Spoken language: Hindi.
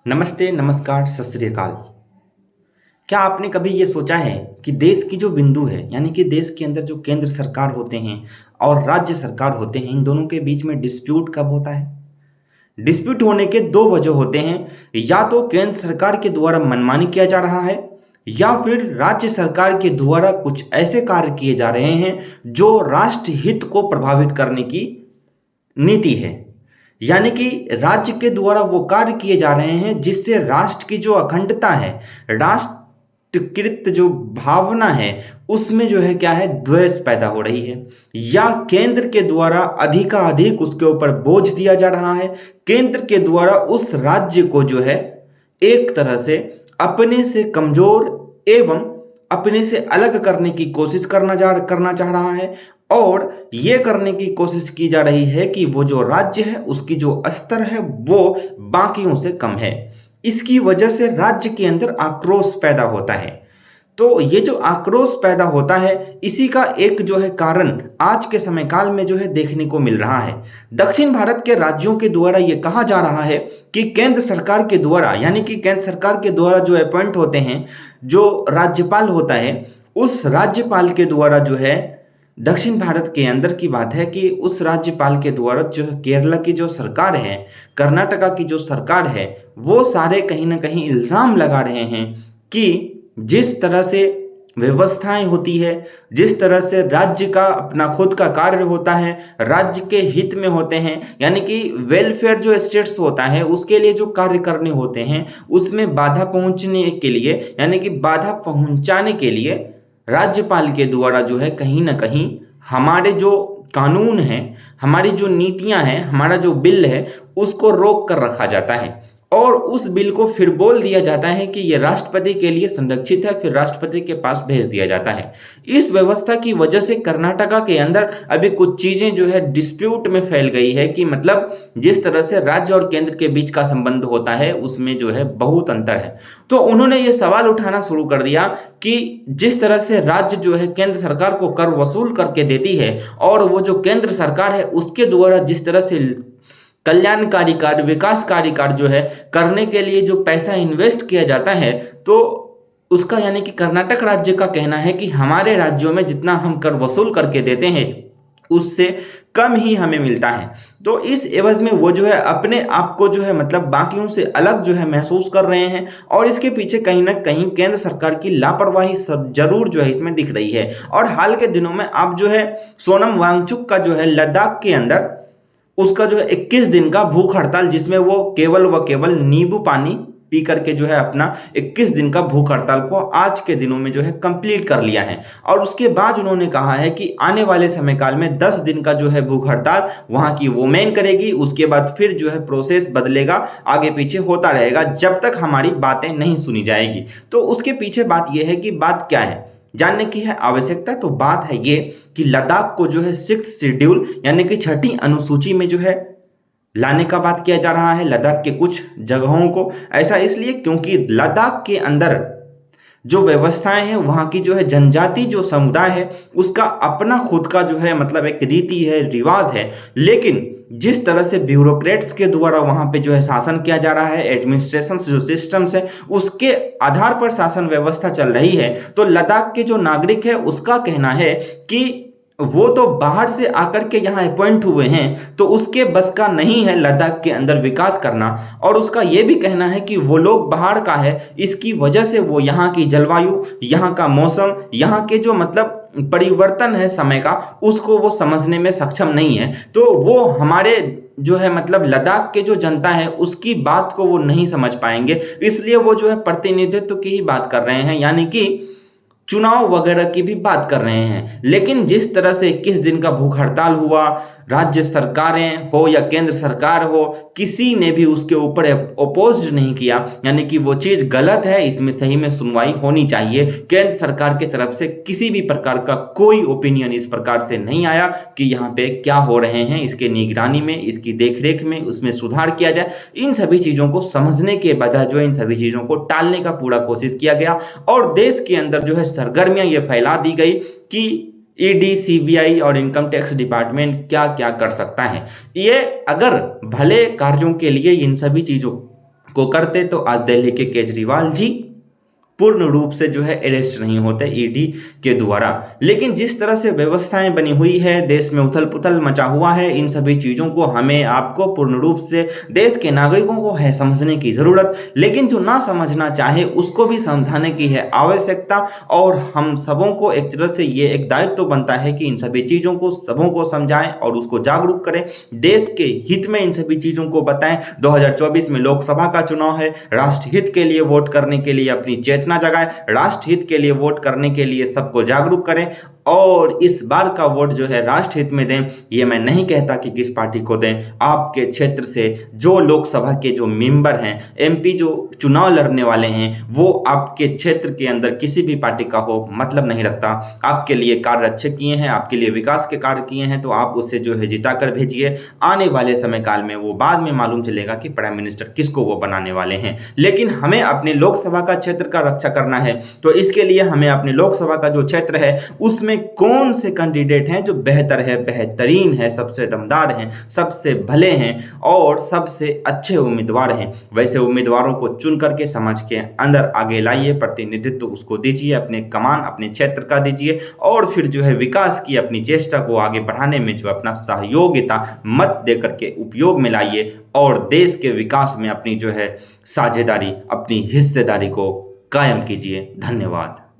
नमस्ते, नमस्कार, सत श्री अकाल। क्या आपने कभी ये सोचा है कि देश की जो बिंदु है, यानी कि देश के अंदर जो केंद्र सरकार होते हैं और राज्य सरकार होते हैं, इन दोनों के बीच में डिस्प्यूट कब होता है? डिस्प्यूट होने के दो वजह होते हैं। या तो केंद्र सरकार के द्वारा मनमानी किया जा रहा है, या फिर राज्य सरकार के द्वारा कुछ ऐसे कार्य किए जा रहे हैं जो राष्ट्र हित को प्रभावित करने की नीति है। यानी कि राज्य के द्वारा वो कार्य किए जा रहे हैं जिससे राष्ट्र की जो अखंडता है, राष्ट्रकृत जो भावना है, उसमें जो है क्या है, द्वेष पैदा हो रही है। या केंद्र के द्वारा अधिकाधिक उसके ऊपर बोझ दिया जा रहा है। केंद्र के द्वारा उस राज्य को जो है एक तरह से अपने से कमजोर एवं अपने से अलग करने की कोशिश करना चाह रहा है। और ये करने की कोशिश की जा रही है कि वो जो राज्य है उसकी जो स्तर है वो बाकियों से कम है। इसकी वजह से राज्य के अंदर आक्रोश पैदा होता है। तो ये जो आक्रोश पैदा होता है, इसी का एक जो है कारण आज के समय काल में जो है देखने को मिल रहा है। दक्षिण भारत के राज्यों के द्वारा ये कहा जा रहा है कि केंद्र सरकार के द्वारा, यानी कि केंद्र सरकार के द्वारा जो अपॉइंट होते हैं, जो राज्यपाल होता है, उस राज्यपाल के द्वारा जो है, दक्षिण भारत के अंदर की बात है कि उस राज्यपाल के द्वारा जो है केरला की जो सरकार है, कर्नाटका की जो सरकार है, वो सारे कहीं ना कहीं इल्ज़ाम लगा रहे हैं कि जिस तरह से व्यवस्थाएं होती है, जिस तरह से राज्य का अपना खुद का कार्य होता है, राज्य के हित में होते हैं, यानी कि वेलफेयर जो स्टेट्स होता है उसके लिए जो कार्य करने होते हैं, उसमें बाधा पहुंचने के लिए, यानी कि बाधा पहुंचाने के लिए राज्यपाल के द्वारा जो है कहीं ना कहीं हमारे जो कानून हैं, हमारी जो नीतियां हैं, हमारा जो बिल है, उसको रोक कर रखा जाता है। और उस बिल को फिर बोल दिया जाता है कि ये राष्ट्रपति के लिए संरक्षित है, फिर राष्ट्रपति के पास भेज दिया जाता है। इस व्यवस्था की वजह से कर्नाटका के अंदर अभी कुछ चीजें जो है डिस्प्यूट में फैल गई है कि मतलब जिस तरह से राज्य और केंद्र के बीच का संबंध होता है उसमें जो है बहुत अंतर है। तो उन्होंने ये सवाल उठाना शुरू कर दिया कि जिस तरह से राज्य जो है केंद्र सरकार को कर वसूल करके देती है, और वो जो केंद्र सरकार है उसके द्वारा जिस तरह से कल्याणकारी कार्य, विकासकारी कार्य जो है करने के लिए जो पैसा इन्वेस्ट किया जाता है, तो उसका, यानी कि कर्नाटक राज्य का कहना है कि हमारे राज्यों में जितना हम कर वसूल करके देते हैं उससे कम ही हमें मिलता है। तो इस एवज में वो जो है अपने आप को जो है मतलब बाकियों से अलग जो है महसूस कर रहे हैं। और इसके पीछे कहीं ना कहीं केंद्र सरकार की लापरवाही सब जरूर जो है इसमें दिख रही है। और हाल के दिनों में आप जो है सोनम वांगचुक का जो है लद्दाख के अंदर उसका जो है 21 दिन का भूख हड़ताल, जिसमें वो केवल व केवल नींबू पानी पी करके जो है अपना 21 दिन का भूख हड़ताल को आज के दिनों में जो है कंप्लीट कर लिया है। और उसके बाद उन्होंने कहा है कि आने वाले समय काल में 10 दिन का जो है भूख हड़ताल वहां की वोमेन करेगी। उसके बाद फिर जो है प्रोसेस बदलेगा, आगे पीछे होता रहेगा जब तक हमारी बातें नहीं सुनी जाएगी। तो उसके पीछे बात यह है कि बात क्या है जानने की है आवश्यकता। तो बात है ये कि लद्दाख को जो है 6th शेड्यूल, यानी कि 6ठी अनुसूची में जो है लाने का बात किया जा रहा है, लद्दाख के कुछ जगहों को। ऐसा इसलिए क्योंकि लद्दाख के अंदर जो व्यवस्थाएं हैं, वहाँ की जो है जनजाति जो समुदाय है उसका अपना खुद का जो है मतलब एक रीति है, रिवाज है। लेकिन जिस तरह से ब्यूरोक्रेट्स के द्वारा वहाँ पे जो है शासन किया जा रहा है, एडमिनिस्ट्रेशन जो सिस्टम्स है उसके आधार पर शासन व्यवस्था चल रही है। तो लद्दाख के जो नागरिक है उसका कहना है कि वो तो बाहर से आकर के यहाँ अपॉइंट हुए हैं, तो उसके बस का नहीं है लद्दाख के अंदर विकास करना। और उसका ये भी कहना है कि वो लोग बाहर का है, इसकी वजह से वो यहाँ की जलवायु, यहाँ का मौसम, यहाँ के जो मतलब परिवर्तन है समय का, उसको वो समझने में सक्षम नहीं है। तो वो हमारे जो है मतलब लद्दाख के जो जनता है उसकी बात को वो नहीं समझ पाएंगे, इसलिए वो जो है प्रतिनिधित्व की ही बात कर रहे हैं, यानी कि चुनाव वगैरह की भी बात कर रहे हैं। लेकिन जिस तरह से 21 दिन का भूख हड़ताल हुआ, राज्य सरकारें हो या केंद्र सरकार हो, किसी ने भी उसके ऊपर अपोज नहीं किया, यानी कि वो चीज़ गलत है, इसमें सही में सुनवाई होनी चाहिए। केंद्र सरकार की तरफ से किसी भी प्रकार का कोई ओपिनियन इस प्रकार से नहीं आया कि यहाँ पे क्या हो रहे हैं, इसके निगरानी में, इसकी देखरेख में, उसमें सुधार किया जाए। इन सभी चीज़ों को समझने के बजाय जो इन सभी चीज़ों को टालने का पूरा कोशिश किया गया और देश के अंदर जो है सरगर्मियां ये फैला दी गई कि ईडी, सीबीआई और इनकम टैक्स डिपार्टमेंट क्या क्या कर सकता है। ये अगर भले कार्यों के लिए इन सभी चीज़ों को करते तो आज दिल्ली के केजरीवाल जी पूर्ण रूप से जो है अरेस्ट नहीं होते ईडी के द्वारा। लेकिन जिस तरह से व्यवस्थाएं बनी हुई है, देश में उथल पुथल मचा हुआ है, इन सभी चीज़ों को हमें आपको पूर्ण रूप से देश के नागरिकों को है समझने की ज़रूरत। लेकिन जो ना समझना चाहे उसको भी समझाने की है आवश्यकता, और हम सबों को एक तरह से ये एक दायित्व तो बनता है कि इन सभी चीज़ों को सबों को समझाएं और उसको जागरूक करें, देश के हित में इन सभी चीज़ों को बताएं। 2024 में लोकसभा का चुनाव है, राष्ट्रहित के लिए वोट करने के लिए अपनी चेतना जगाएं, राष्ट्रहित के लिए वोट करने के लिए सबको जागरूक करें, और इस बार का वोट जो है राष्ट्रहित में दें। ये मैं नहीं कहता कि किस पार्टी को दें, आपके क्षेत्र से जो लोकसभा के जो मेंबर हैं, एमपी जो चुनाव लड़ने वाले हैं, वो आपके क्षेत्र के अंदर किसी भी पार्टी का हो मतलब नहीं रखता। आपके लिए कार्य अच्छे किए हैं, आपके लिए विकास के कार्य किए हैं, तो आप उससे जो है जिता कर भेजिए। आने वाले समय काल में वो बाद में मालूम चलेगा कि प्राइम मिनिस्टर किसको वो बनाने वाले हैं। लेकिन हमें अपने लोकसभा का क्षेत्र का रक्षा करना है, तो इसके लिए हमें अपने लोकसभा का जो क्षेत्र है उसमें कौन से कैंडिडेट हैं जो बेहतर है, बेहतरीन है, सबसे दमदार हैं, सबसे भले हैं और सबसे अच्छे उम्मीदवार हैं, वैसे उम्मीदवारों को चुन करके समाज के अंदर आगे लाइए, प्रतिनिधित्व उसको दीजिए, अपने कमान अपने क्षेत्र का दीजिए, और फिर जो है विकास की अपनी चेष्टा को आगे बढ़ाने में जो अपना सहयोगिता मत देकर के उपयोग में लाइए, और देश के विकास में अपनी जो है साझेदारी, अपनी हिस्सेदारी को कायम कीजिए। धन्यवाद।